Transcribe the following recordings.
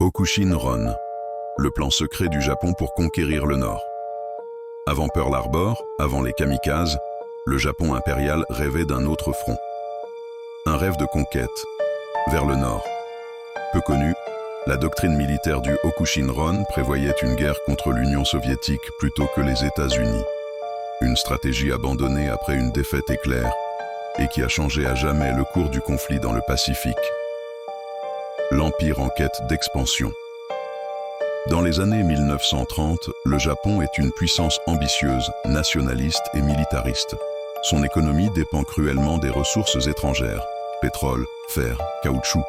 Okushin-ron, le plan secret du Japon pour conquérir le Nord. Avant Pearl Harbor, avant les kamikazes, le Japon impérial rêvait d'un autre front. Un rêve de conquête, vers le Nord. Peu connu, la doctrine militaire du Okushin-ron prévoyait une guerre contre l'Union soviétique plutôt que les États-Unis. Une stratégie abandonnée après une défaite éclair et qui a changé à jamais le cours du conflit dans le Pacifique. L'Empire en quête d'expansion. Dans les années 1930, le Japon est une puissance ambitieuse, nationaliste et militariste. Son économie dépend cruellement des ressources étrangères, pétrole, fer, caoutchouc.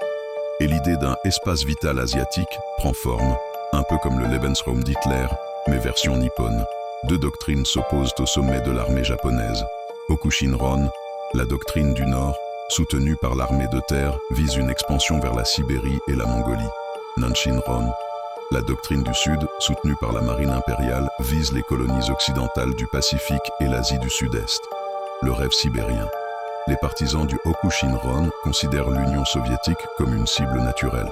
Et l'idée d'un espace vital asiatique prend forme, un peu comme le Lebensraum d'Hitler, mais version nippone. Deux doctrines s'opposent au sommet de l'armée japonaise. Okushin-ron, la doctrine du Nord, soutenue par l'armée de terre, vise une expansion vers la Sibérie et la Mongolie. Nanshin-ron, la doctrine du Sud, soutenue par la marine impériale, vise les colonies occidentales du Pacifique et l'Asie du Sud-Est. Le rêve sibérien. Les partisans du Okushin-ron considèrent l'Union soviétique comme une cible naturelle.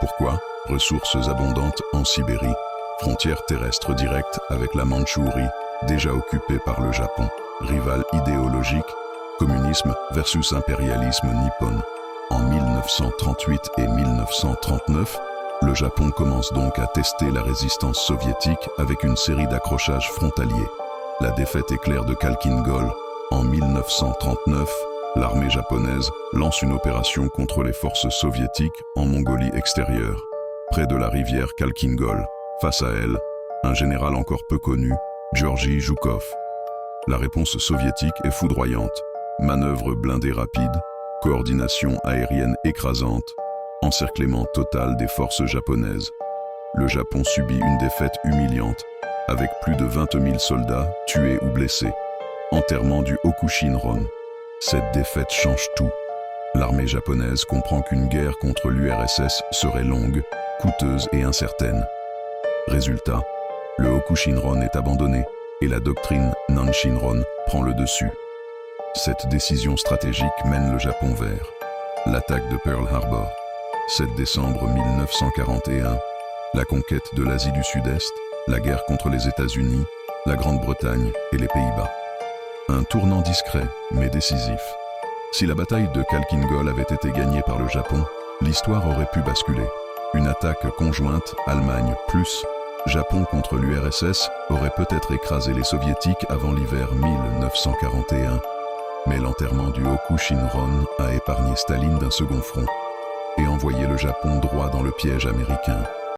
Pourquoi? Ressources abondantes en Sibérie, frontière terrestre directe avec la Mandchourie, déjà occupée par le Japon, rival idéologique, communisme versus impérialisme nippon. En 1938 et 1939, le Japon commence donc à tester la résistance soviétique avec une série d'accrochages frontaliers. La défaite éclair de Khalkhin-Gol. En 1939, l'armée japonaise lance une opération contre les forces soviétiques en Mongolie extérieure, près de la rivière Khalkhin-Gol. Face à elle, un général encore peu connu, Georgi Zhukov. La réponse soviétique est foudroyante. Manœuvres blindées rapides, coordination aérienne écrasante, encerclement total des forces japonaises. Le Japon subit une défaite humiliante, avec plus de 20 000 soldats tués ou blessés. Enterrement du Okushin-ron. Cette défaite change tout. L'armée japonaise comprend qu'une guerre contre l'URSS serait longue, coûteuse et incertaine. Résultat, le Okushin-ron est abandonné et la doctrine Nanshin-ron prend le dessus. Cette décision stratégique mène le Japon vers l'attaque de Pearl Harbor, 7 décembre 1941, la conquête de l'Asie du Sud-Est, la guerre contre les États-Unis, la Grande-Bretagne et les Pays-Bas. Un tournant discret, mais décisif. Si la bataille de Khalkhin-Gol avait été gagnée par le Japon, l'histoire aurait pu basculer. Une attaque conjointe, Allemagne plus Japon contre l'URSS, aurait peut-être écrasé les Soviétiques avant l'hiver 1941. Mais l'enterrement du Okushin-ron a épargné Staline d'un second front et envoyé le Japon droit dans le piège américain.